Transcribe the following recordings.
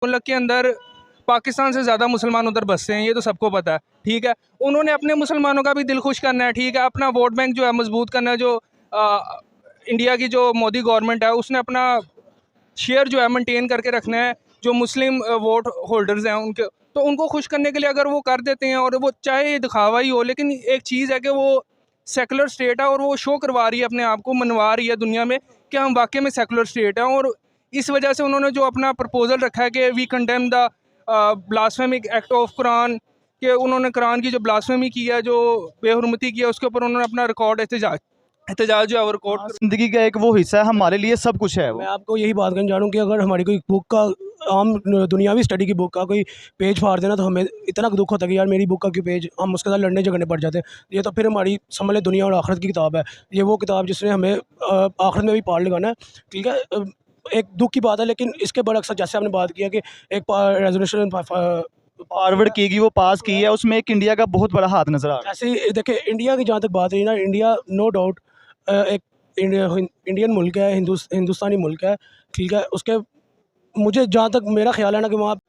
मुल्क के अंदर पाकिस्तान से ज़्यादा मुसलमान उधर बसते हैं, ये तो सबको पता है, ठीक है। उन्होंने अपने मुसलमानों का भी दिल खुश करना है, ठीक है, अपना वोट बैंक जो है मजबूत करना है। जो इंडिया की जो मोदी गवर्नमेंट है उसने अपना शेयर जो है मेंटेन करके रखना है, जो मुस्लिम वोट होल्डर्स हैं उनके, तो उनको खुश करने के लिए अगर वो कर देते हैं, और वो चाहे दिखावा ही हो, लेकिन एक चीज़ है कि वो सेकुलर स्टेट है और वो शो करवा रही है अपने आप को, मनवा रही है दुनिया में कि हम वाकई में सेकुलर स्टेट हैं। और इस वजह से उन्होंने जो अपना प्रपोजल रखा है कि we condemn the blasphemic act of Quran, कि उन्होंने कुरान की जो ब्लास्फेमी की है, जो बेहुरमती की है, उसके ऊपर उन्होंने अपना रिकॉर्ड एहतजाज जो है वो रिकॉर्ड। ज़िंदगी का एक वो हिस्सा है, हमारे लिए सब कुछ है वो। मैं आपको यही बात करना चाह रहा हूँ कि अगर हमारी कोई बुक का, आम दुनियावी स्टडी की बुक का कोई पेज फाड़ देना तो हमें इतना दुख होता है कि यार मेरी बुक का क्यों पेज, हम उसके साथ लड़ने झगड़ने पड़ जाते हैं। ये तो फिर हमारी समझ लें दुनिया और आखिरत की किताब है। ये वो किताब जिसने हमें आखिरत में भी पार लगाना है, ठीक है। एक दुख की बात है, लेकिन इसके बरअक्स जैसे आपने बात किया कि एक रेजोल्यूशन फॉरवर्ड की गई, वो पास की है, उसमें एक इंडिया का बहुत बड़ा हाथ नज़र आ रहा है। ऐसे देखिए, इंडिया की जहाँ तक बात रही ना, इंडिया नो डाउट एक इंडियन मुल्क है, हिंदुस्तानी मुल्क है, ठीक है। उसके मुझे जहाँ तक मेरा ख्याल है ना कि वहाँ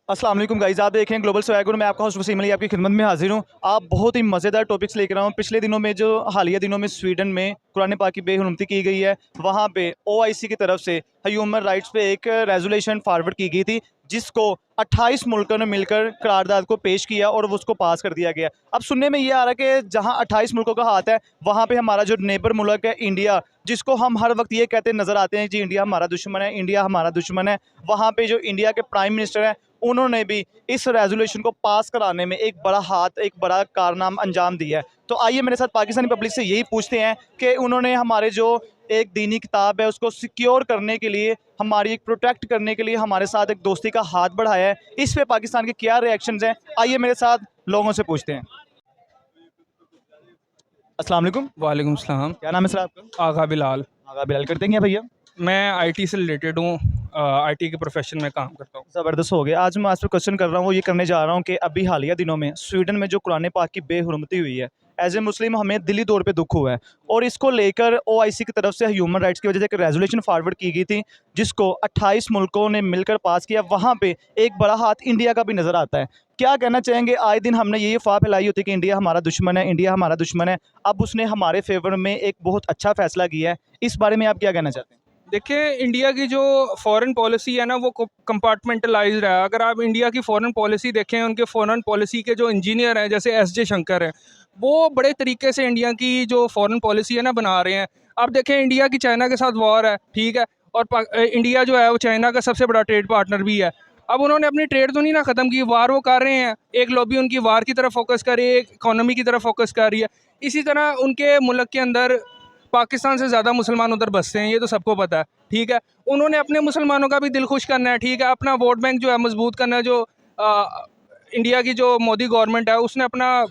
अस्सलाम वालेकुम गाइस, आप देखें ग्लोबल स्वैगर। मैं आपका होस्ट वसीम अली आपकी खिदमत में हाजिर हूँ। आप बहुत ही मज़ेदार टॉपिक्स लेकर आया हूँ। पिछले दिनों में जो हालिया दिनों में स्वीडन में कुरान पाक की बेहुरमती की गई है, वहाँ पे OIC की तरफ से ह्यूमन राइट्स पे एक रेजोल्यूशन फॉरवर्ड की गई थी, जिसको 28 मुल्कों ने मिलकर करारदाद को पेश किया और वो उसको पास कर दिया गया। अब सुनने में ये आ रहा है कि जहाँ 28 मुल्कों का हाथ है, वहाँ पे हमारा जो नेबर मुल्क है इंडिया, जिसको हम हर वक्त ये कहते नज़र आते हैं जी इंडिया हमारा दुश्मन है, इंडिया हमारा दुश्मन है, वहाँ पे जो इंडिया के प्राइम मिनिस्टर हैं उन्होंने भी इस रेजोल्यूशन को पास कराने में एक बड़ा हाथ, एक बड़ा कारनामा अंजाम दिया है। तो आइए मेरे साथ पाकिस्तानी पब्लिक से यही पूछते हैं कि उन्होंने हमारे जो एक दीनी किताब है उसको सिक्योर करने के लिए, हमारी एक प्रोटेक्ट करने के लिए हमारे साथ एक दोस्ती का हाथ बढ़ाया है, इस पे पाकिस्तान के क्या रिएक्शंस हैं, आइए मेरे साथ लोगों से पूछते हैं। अस्सलाम वालेकुम। वालेकुम सलाम। क्या नाम है सर आपका? आगा बिलाल। आगा बिलाल करते हैं क्या भैया? मैं आईटी से रिलेटेड हूँ, आईटी के प्रोफेशन में काम करता हूँ। ज़बरदस्त हो गया। आज मैं आपसे क्वेश्चन कर रहा हूँ, वो ये करने जा रहा हूँ कि अभी हालिया दिनों में स्वीडन में जो कुरान पाक की बेहुरमती हुई है, एज ए मुस्लिम हमें दिली तौर पे दुख हुआ है, और इसको लेकर OIC की तरफ से ह्यूमन राइट्स की वजह से एक रेजोल्यूशन फॉरवर्ड की गई थी, जिसको 28 मुल्कों ने मिलकर पास किया। वहाँ पे एक बड़ा हाथ इंडिया का भी नज़र आता है। क्या कहना चाहेंगे? आए दिन हमने ये अफवाह फैलाई होती है कि इंडिया हमारा दुश्मन है, इंडिया हमारा दुश्मन है। अब उसने हमारे फेवर में एक बहुत अच्छा फैसला किया है, इस बारे में आप क्या कहना चाहते हैं? देखिए, इंडिया की जो फॉरेन पॉलिसी है ना, वो कंपार्टमेंटलाइज्ड है। अगर आप इंडिया की फॉरेन पॉलिसी देखें, उनके फॉरेन पॉलिसी के जो इंजीनियर हैं जैसे SJ शंकर हैं, वो बड़े तरीके से इंडिया की जो फॉरेन पॉलिसी है ना बना रहे हैं। आप देखें, इंडिया की चाइना के साथ वॉर है, ठीक है, और इंडिया जो है वो चाइना का सबसे बड़ा ट्रेड पार्टनर भी है। अब उन्होंने अपनी ट्रेड तो नहीं ना ख़त्म की, वार वो कर रहे हैं। एक लॉबी उनकी वार की तरफ फोकस कर रही है, एक इकोनॉमी की तरफ फोकस कर रही है। इसी तरह उनके मुल्क के अंदर पाकिस्तान से ज़्यादा मुसलमान उधर बसते हैं, ये तो सबको पता है, ठीक है। उन्होंने अपने मुसलमानों का भी दिल खुश करना है, ठीक है, अपना वोट बैंक जो है मजबूत करना है। जो इंडिया की जो मोदी गवर्नमेंट है उसने अपना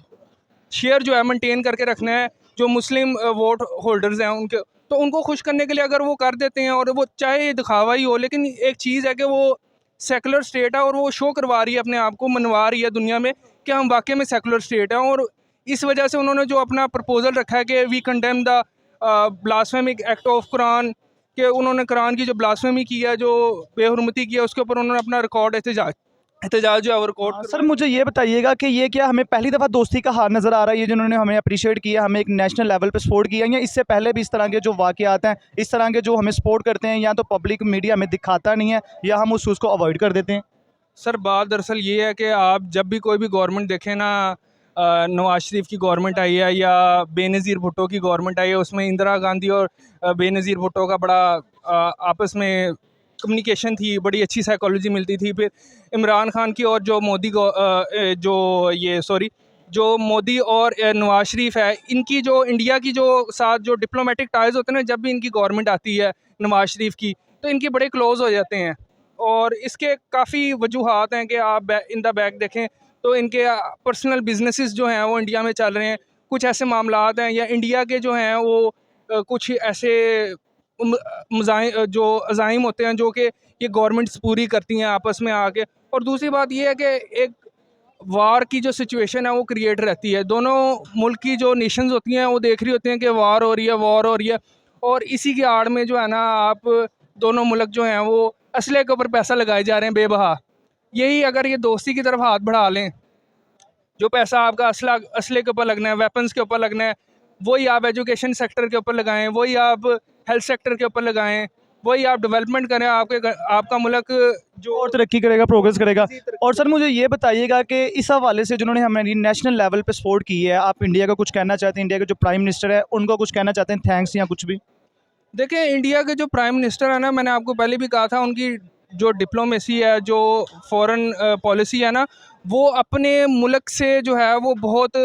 शेयर जो है मेंटेन करके रखना है, जो मुस्लिम वोट होल्डर्स हैं उनके, तो उनको खुश करने के लिए अगर वो कर देते हैं, और वो चाहे दिखावा ही हो, लेकिन एक चीज़ है कि वो सेकुलर स्टेट है और वो शो करवा रही है अपने आप को, मनवा रही है दुनिया में कि हम वाकई में सेकुलर स्टेट हैं। और इस वजह से उन्होंने जो अपना प्रपोजल रखा है कि we condemn the blasphemic act of Quran, कि उन्होंने कुरान की जो ब्लास्फेमी की है, जो बेहुरमती की है, उसके ऊपर उन्होंने अपना रिकॉर्ड एहतजाज जो है वो रिकॉर्ड। सर मुझे ये बताइएगा कि ये क्या हमें पहली दफ़ा दोस्ती का हाथ नज़र आ रहा है, ये जिन्होंने हमें अप्रिशिएट किया, हमें एक नेशनल लेवल पे सपोर्ट किया, या इससे पहले भी इस तरह के जो वाक़यात हैं, इस तरह के जो हमें सपोर्ट करते हैं, या तो पब्लिक मीडिया हमें दिखाता नहीं है, या हम उस चीज़ को अवॉइड कर देते हैं? सर, बात दरअसल ये है कि आप जब भी कोई भी गवर्नमेंट देखें ना, नवाज शरीफ की गवर्नमेंट आई है या बेनज़ीर भुट्टो की गवर्नमेंट आई है, उसमें इंदिरा गांधी और बेनज़ीर भुट्टो का बड़ा आपस में कम्युनिकेशन थी, बड़ी अच्छी साइकोलॉजी मिलती थी। फिर इमरान खान की और जो मोदी और नवाज शरीफ है, इनकी जो इंडिया की जो साथ जो डिप्लोमेटिक टाइज़ होते हैं ना, जब भी इनकी गवर्नमेंट आती है नवाज शरीफ की, तो इनके बड़े क्लोज़ हो जाते हैं। और इसके काफ़ी वजूहात हैं कि आप इन द बैक देखें तो इनके पर्सनल बिजनेसेस जो हैं वो इंडिया में चल रहे हैं। कुछ ऐसे मामलात हैं, या इंडिया के जो हैं वो कुछ ऐसे जो अज़ाइम होते हैं जो कि ये गवर्नमेंट्स पूरी करती हैं आपस में आके। और दूसरी बात ये है कि एक वार की जो सिचुएशन है वो क्रिएट रहती है। दोनों मुल्क की जो नेशंस होती हैं वो देख रही होती हैं कि वार हो रही है, और इसी की आड़ में जो है ना, आप दोनों मुल्क जो हैं वो असले के ऊपर पैसा लगाए जा रहे हैं बेबहा। यही अगर ये दोस्ती की तरफ हाथ बढ़ा लें, जो पैसा आपका असले के ऊपर लगना है, वेपन्स के ऊपर लगना है, वही आप एजुकेशन सेक्टर के ऊपर लगाएं, वही आप हेल्थ सेक्टर के ऊपर लगाएं, वही आप डेवलपमेंट करें, आपका मुल्क जो और तरक्की करेगा, प्रोग्रेस करेगा। इसी तरक्की और सर मुझे ये बताइएगा कि इस हवाले से जिन्होंने हमारी नेशनल लेवल पे सपोर्ट की है, आप इंडिया का कुछ कहना चाहते हैं, इंडिया के जो प्राइम मिनिस्टर है उनको कुछ कहना चाहते हैं, थैंक्स या कुछ भी? देखिए, इंडिया के जो प्राइम मिनिस्टर है ना, मैंने आपको पहले भी कहा था, उनकी जो डिप्लोमेसी है, जो फॉरेन पॉलिसी है ना, वो अपने मुल्क से जो है वो बहुत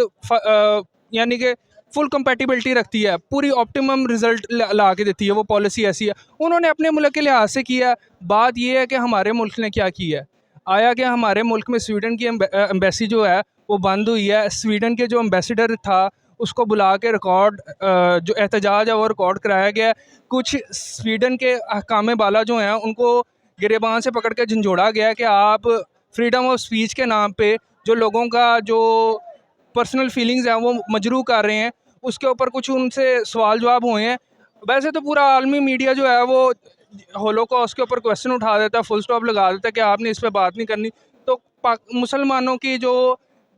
यानी कि फुल कंपैटिबिलिटी रखती है, पूरी ऑप्टिमम रिजल्ट ला के देती है। वो पॉलिसी ऐसी है, उन्होंने अपने मुल्क के लिहाज से किया। बात ये है कि हमारे मुल्क ने क्या किया है। आया कि हमारे मुल्क में स्वीडन की एम्बेसी जो है वो बंद हुई है। स्वीडन के जो एम्बेसडर था उसको बुला के रिकॉर्ड जो एहतजाज है वो रिकॉर्ड कराया गया है। कुछ स्वीडन के हकाम बाला जो हैं उनको गिरेबान से पकड़ के झंझोड़ा गया है कि आप फ्रीडम ऑफ स्पीच के नाम पे जो लोगों का जो पर्सनल फीलिंग्स हैं वो मजरूह कर रहे हैं। उसके ऊपर कुछ उनसे सवाल जवाब हुए हैं। वैसे तो पूरा आलमी मीडिया जो है वो होलोकॉस्ट के ऊपर क्वेश्चन उठा देता है, फुल स्टॉप लगा देता है कि आपने इस पे बात नहीं करनी। तो मुसलमानों की जो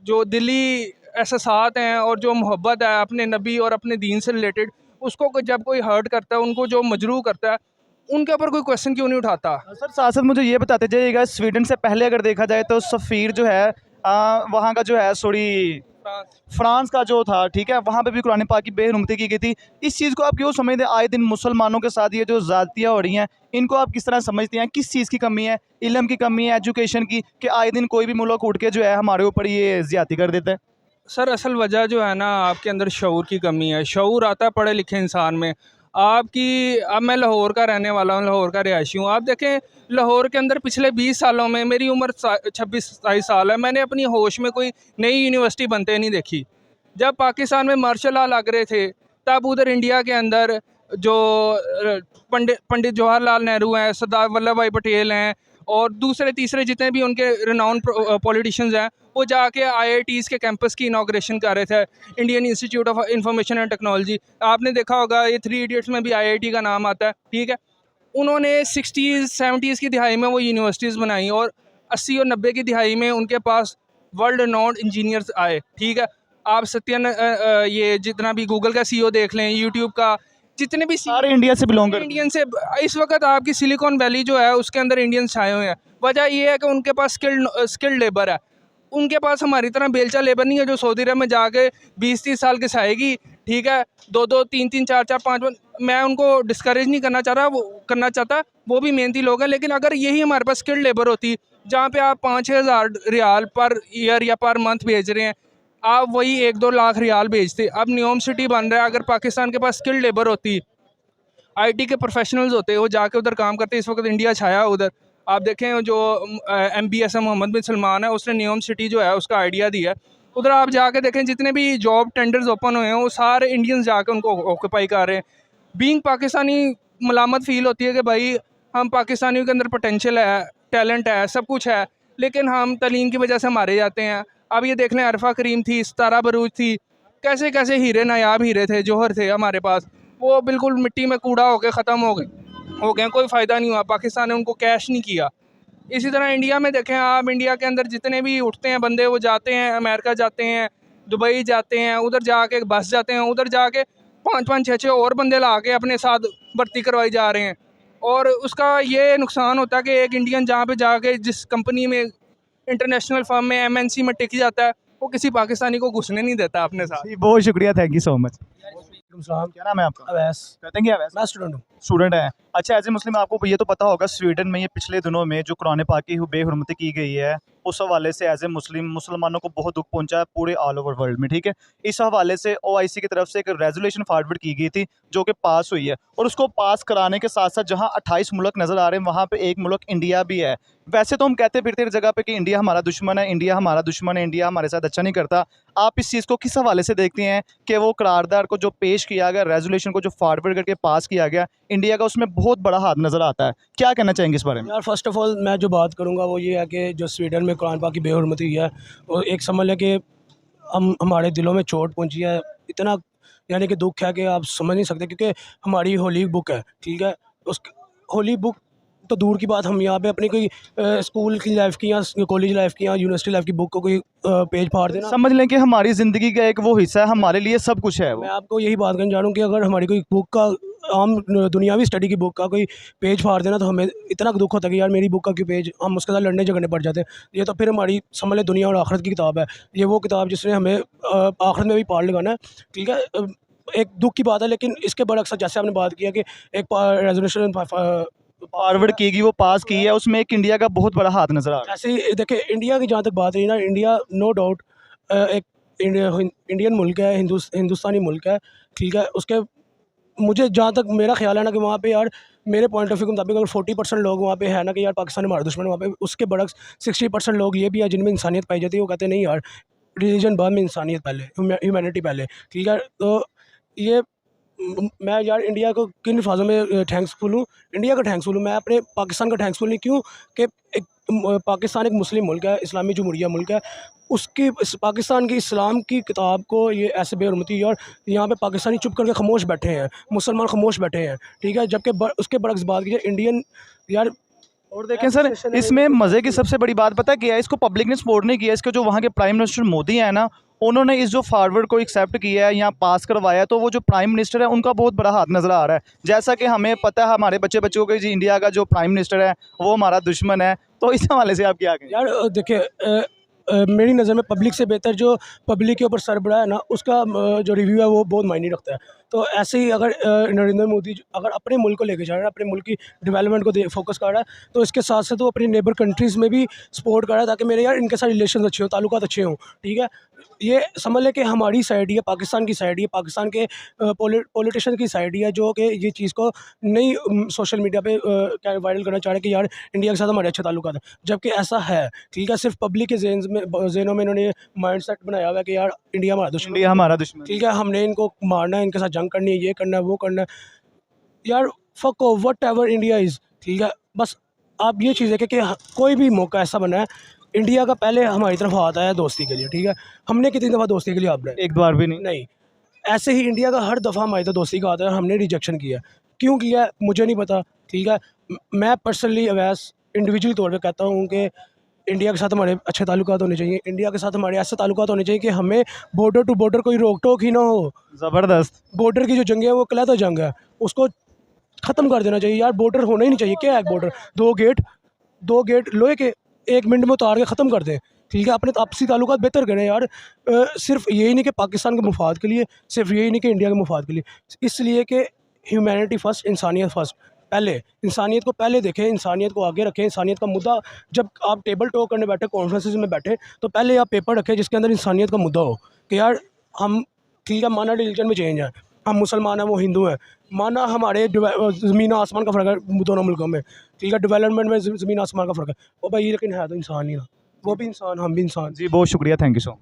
जो दिली एहसासात हैं और जो मोहब्बत है अपने नबी और अपने दीन से रिलेटेड, उसको जब कोई हर्ट करता है, उनको जो मजरूह करता है, उनके ऊपर कोई क्वेश्चन क्यों नहीं उठाता? सर साथ साथ मुझे ये बताते जाइएगा, स्वीडन से पहले अगर देखा जाए तो सफ़ीर जो है वहाँ का जो है सॉरी फ्रांस का जो था, ठीक है, वहाँ पे भी कुरान पाक की बेहरमती की गई थी। इस चीज़ को आप क्यों समझते हैं? आए दिन मुसलमानों के साथ ये जो ज़्यादतियाँ हो रही हैं, इनको आप किस तरह समझते हैं? किस चीज़ की कमी है? इल्म की कमी है, एजुकेशन की, कि आए दिन कोई भी मुल्क उठ के जो है हमारे ऊपर ये ज़्यादती कर देता है? सर, असल वजह जो है ना, आपके अंदर शऊर की कमी है। शऊर आता है पढ़े लिखे इंसान में। अब मैं लाहौर का रहने वाला हूँ, लाहौर का रिहायशी हूँ। आप देखें, लाहौर के अंदर पिछले 20 सालों में, मेरी उम्र 26-27 साल है, मैंने अपनी होश में कोई नई यूनिवर्सिटी बनते नहीं देखी। जब पाकिस्तान में मार्शल लॉ लग रहे थे, तब उधर इंडिया के अंदर जो पंडित जवाहरलाल नेहरू हैं, सरदार वल्लभ भाई पटेल हैं और दूसरे तीसरे जितने भी उनके रिनाउंड पॉलिटिशियंस हैं, वो जाके आईआईटीज़ के कैंपस की इनाग्रेशन कर रहे थे। Indian institute of information and technology, आपने देखा होगा, ये 3 इडियट्स में भी आईआईटी का नाम आता है, ठीक है। उन्होंने 60s-70s की दिहाई में वो यूनिवर्सिटीज़ बनाई और 80 और 90 की दिहाई में उनके पास वर्ल्ड रिनाउंड इंजीनियर्स आए, ठीक है। आप ये जितना भी गूगल का सीईओ देख लें, यूट्यूब का, जितने भी सारे इंडिया से बिलोंग करते हैं। इंडियन से, इस वक्त आपकी सिलिकॉन वैली जो है उसके अंदर इंडियंस छाए हुए हैं। वजह ये है कि उनके पास स्किल्ड लेबर है। उनके पास हमारी तरह बेलचा लेबर नहीं है जो सऊदी अरब में जाके 20-30 साल घिसाएगी, ठीक है, 2-2, 3-3, 4-4, 5। मैं उनको डिस्करेज नहीं करना चाह रहा, वो करना चाहता, वो भी मेहनती लोग हैं। लेकिन अगर यही हमारे पास स्किल्ड लेबर होती, जहाँ पे आप 5-6 हज़ार रियाल पर ईयर या पर मंथ भेज रहे हैं, आप वही 1-2 लाख रियाल भेजते। अब न्योम सिटी बन रहा है, अगर पाकिस्तान के पास स्किल्ड लेबर होती, आईटी के प्रोफेशनल्स होते, वो जाके उधर काम करते। इस वक्त इंडिया छाया उधर। आप देखें, जो MBS है, मोहम्मद बिन सलमान है, उसने न्योम सिटी जो है उसका आइडिया दिया है। उधर आप जाके देखें, जितने भी जॉब टेंडर्स ओपन हुए हैं वो सारे इंडियंस जाके उनको ऑक्यूपाई कर रहे हैं। बीइंग पाकिस्तानी मलामत फील होती है कि भाई, हम पाकिस्तानियों के अंदर पोटेंशियल है, टैलेंट है, सब कुछ है, लेकिन हम तलीम की वजह से मारे जाते हैं। अब ये देख लें, अरफा करीम थी, सितारा बरूच थी, कैसे कैसे हीरे, नायाब हीरे थे, जौहर थे हमारे पास, वो बिल्कुल मिट्टी में कूड़ा होके ख़त्म हो गए, कोई फ़ायदा नहीं हुआ। पाकिस्तान ने उनको कैश नहीं किया। इसी तरह इंडिया में देखें आप, इंडिया के अंदर जितने भी उठते हैं बंदे, वो जाते हैं अमेरिका, जाते हैं दुबई, जाते हैं उधर जाके बस जाते हैं, उधर जाके 5-5, 6-6 और बंदे ला के अपने साथ भर्ती करवाई जा रहे हैं। और उसका ये नुकसान होता है कि एक इंडियन जहाँ पे जाके जिस कंपनी में, इंटरनेशनल फर्म में, MNC में टिक जाता है, वो किसी पाकिस्तानी को घुसने नहीं देता अपने साथ। जी, बहुत शुक्रिया, थैंक यू सो मच। सलाम। क्या नाम है आपका? अवैस। कहते हैं कि अवैस? मैं स्टूडेंट हूँ। स्टूडेंट हैं। अच्छा, एज ए मुस्लिम आपको ये तो पता होगा, स्वीडन में ये पिछले दिनों में जो कुरान पाक की बेहुरमती की गई है, उस हवाले से एज ए मुसलमानों को बहुत दुख पहुंचा है पूरे ऑल ओवर वर्ल्ड में, ठीक है। इस हवाले से OIC की तरफ से एक रेजोल्यूशन फॉरवर्ड की गई थी जो कि पास हुई है, और उसको पास कराने के साथ साथ जहाँ 28 मुल्क नज़र आ रहे हैं, वहाँ पे एक मुल्क इंडिया भी है। वैसे तो हम कहते फिरते हर जगह पे कि इंडिया हमारा दुश्मन है, इंडिया हमारा दुश्मन है, इंडिया हमारे साथ अच्छा नहीं करता। आप इस चीज़ को किस हवाले से देखते हैं कि वो करारदार को जो पेश किया गया, रेजोल्यूशन को जो फॉरवर्ड करके पास किया गया, इंडिया का उसमें बहुत बड़ा हाथ नज़र आता है? क्या कहना चाहेंगे इस बारे में? यार, फ़र्स्ट ऑफ़ ऑल मैं जो बात करूँगा वो ये है कि जो स्वीडन में कुरान पाक की बेहुरमती हुई है, वो एक समझ लें कि हमारे दिलों में चोट पहुँची है। इतना यानी कि दुख है कि आप समझ नहीं सकते, क्योंकि हमारी होली बुक है, ठीक है, उस होली बुक तो दूर की बात, हम यहाँ पे अपनी कोई स्कूल की लाइफ की या कॉलेज लाइफ की या यूनिवर्सिटी लाइफ की बुक को कोई पेज फाड़ देना। समझ लें कि हमारी ज़िंदगी का एक वो हिस्सा है, हमारे लिए सब कुछ है वो। मैं आपको यही बात करना चाह रहा हूँ कि अगर हमारी कोई बुक का, आम दुनियावी स्टडी की बुक का कोई पेज फाड़ देना, तो हमें इतना दुख होता है कि यार मेरी बुक का क्यों पेज, हम उसके साथ लड़ने झगड़ने पड़ जाते हैं। ये तो फिर हमारी समझ लें दुनिया और आखिरत की किताब है। ये वो किताब जिसने हमें आखिरत में भी पार लगाना है, ठीक है। एक दुख की बात है, लेकिन इसके बरअक्स जैसे आपने बात किया कि एक रेजोल्यूशन फॉरवर्ड की गई, वो पास की है, उसमें एक इंडिया का बहुत बड़ा हाथ नज़र आ रहा है। ऐसे ही देखिए, इंडिया की जहाँ तक बात रही ना, इंडिया नो डाउट एक इंडियन मुल्क है, हिंदुस्तानी मुल्क है, ठीक है। उसके मुझे जहाँ तक मेरा ख्याल है ना कि वहाँ पे यार, मेरे पॉइंट ऑफ व्यू के मुताबिक अगर 40% लोग वहाँ पे है ना कि यार पाकिस्तान हमारा दुश्मन है, वहाँ पे उसके बरक्स 60% लोग ये भी है जिनमें इंसानियत पाई जाती है। वो कहते हैं नहीं यार, रिलीजन बाद में, इंसानियत पहले, ह्यूमैनिटी पहले, ठीक है। तो ये मैं यार इंडिया को किन अल्फाजों में थैंक्सफुल हूँ, इंडिया का थैंक्सफुल हूँ मैं, अपने पाकिस्तान का थैंक्सफुल नहीं। क्यों कि एक पाकिस्तान एक मुस्लिम मुल्क है, इस्लामी जमहूरिया मुल्क है। उसकी पाकिस्तान की इस्लाम की किताब को ये ऐसे बेहरमती, और यहाँ पे पाकिस्तानी चुप करके खामोश बैठे हैं, मुसलमान खामोश बैठे हैं, ठीक है। जबकि उसके बरक्स बात कीजिए इंडियन यार। और देखें सर, इसमें मज़े की सबसे बड़ी बात पता है क्या है, इसको पब्लिक ने सपोर्ट नहीं किया। इसके जो वहाँ के प्राइम मिनिस्टर मोदी हैं ना, उन्होंने इस जो फॉरवर्ड को एक्सेप्ट किया है, यहाँ पास करवाया, तो वो जो प्राइम मिनिस्टर है उनका बहुत बड़ा हाथ नज़र आ रहा है। जैसा कि हमें पता है, हमारे बच्चों को जी इंडिया का जो प्राइम मिनिस्टर है वो हमारा दुश्मन है, तो इस हवाले से आप क्या कहें? यार देखिए, मेरी नज़र में पब्लिक से बेहतर जो पब्लिक के ऊपर सरबराह है ना, उसका जो रिव्यू है वो बहुत मायने रखता है। तो ऐसे ही अगर नरेंद्र मोदी अगर अपने मुल्क को लेके जा रहा है, अपने मुल्क की डेवलपमेंट को फोकस कर रहा है, तो इसके साथ साथ वो अपनी नेबर कंट्रीज़ में भी सपोर्ट कर रहा है, ताकि मेरे यार इनके साथ रिलेशन अच्छे हों, ताल्लुकात अच्छे हों, ठीक है। ये समझ लें कि हमारी साइड ही है, पाकिस्तान की साइड ही है, पाकिस्तान के पॉलिटिशियन की साइड ही है, जो कि ये चीज़ को नहीं सोशल मीडिया पे क्या वायरल करना चाह रहे हैं कि यार इंडिया के साथ हमारे अच्छे ताल्लुकात हैं, जबकि ऐसा है, ठीक है। सिर्फ पब्लिक के ज़हनों में इन्होंने माइंड सेट बनाया हुआ है कि यार इंडिया हमारा दुश्मन इंडिया है, हमारा दुश्मन है। ठीक है, हमने इनको मारना है, इनके साथ जंग करनी है, ये करना है, वो करना है। यार fuck off whatever India is, ठीक है। बस आप ये चीज़ है कि कोई भी मौका ऐसा बना है, इंडिया का पहले हमारी तरफ हाथ आया दोस्ती के लिए, ठीक है। हमने कितनी दफ़ा दोस्ती के लिए आप एक बार भी नहीं। नहीं, ऐसे ही इंडिया का हर दफ़ा हमारी तरफ दोस्ती का आता है, हमने रिजेक्शन किया। क्यों किया है मुझे नहीं पता, ठीक है। मैं पर्सनली अवैस इंडिविजुअल तौर पे कहता हूँ कि इंडिया के साथ हमारे अच्छे ताल्लुकात होने चाहिए, इंडिया के साथ हमारे ऐसे ताल्लुकात होने चाहिए कि हमें बॉर्डर टू बॉर्डर कोई रोक टोक ही ना हो। ज़बरदस्त। बॉर्डर की जो जंग है वो कलहता जंग है, उसको ख़त्म कर देना चाहिए यार। बॉर्डर होना ही नहीं चाहिए। क्या है बॉर्डर? दो गेट लोहे के 1 मिनट में उतार के ख़त्म कर दें, ठीक है। अपने आपसी ताल्लुकात बेहतर करें यार। सिर्फ यही नहीं कि पाकिस्तान के मुफाद के लिए, सिर्फ यही नहीं कि इंडिया के मुफाद के लिए, इसलिए कि ह्यूमैनिटी फ़र्स्ट, इंसानियत फ़र्स्ट। पहले इंसानियत को पहले देखें, इंसानियत को आगे रखें। इंसानियत का मुद्दा, जब आप टेबल टॉक करने बैठे, कॉन्फ्रेंसेस में बैठे, तो पहले आप पेपर रखें जिसके अंदर इंसानियत का मुद्दा हो कि यार हम, ठीक है, माना रिलीजन में चेंज है, हम मुसलमान हैं, वो हिंदू हैं, माना हमारे ज़मीन आसमान का फ़र्क है दोनों मुल्कों में, ठीक है, डेवलपमेंट में ज़मीन आसमान का फ़र्क है, ओ भाई लेकिन है तो इंसान ही ना, वो भी इंसान, हम भी इंसान। जी बहुत शुक्रिया, थैंक यू सो मच।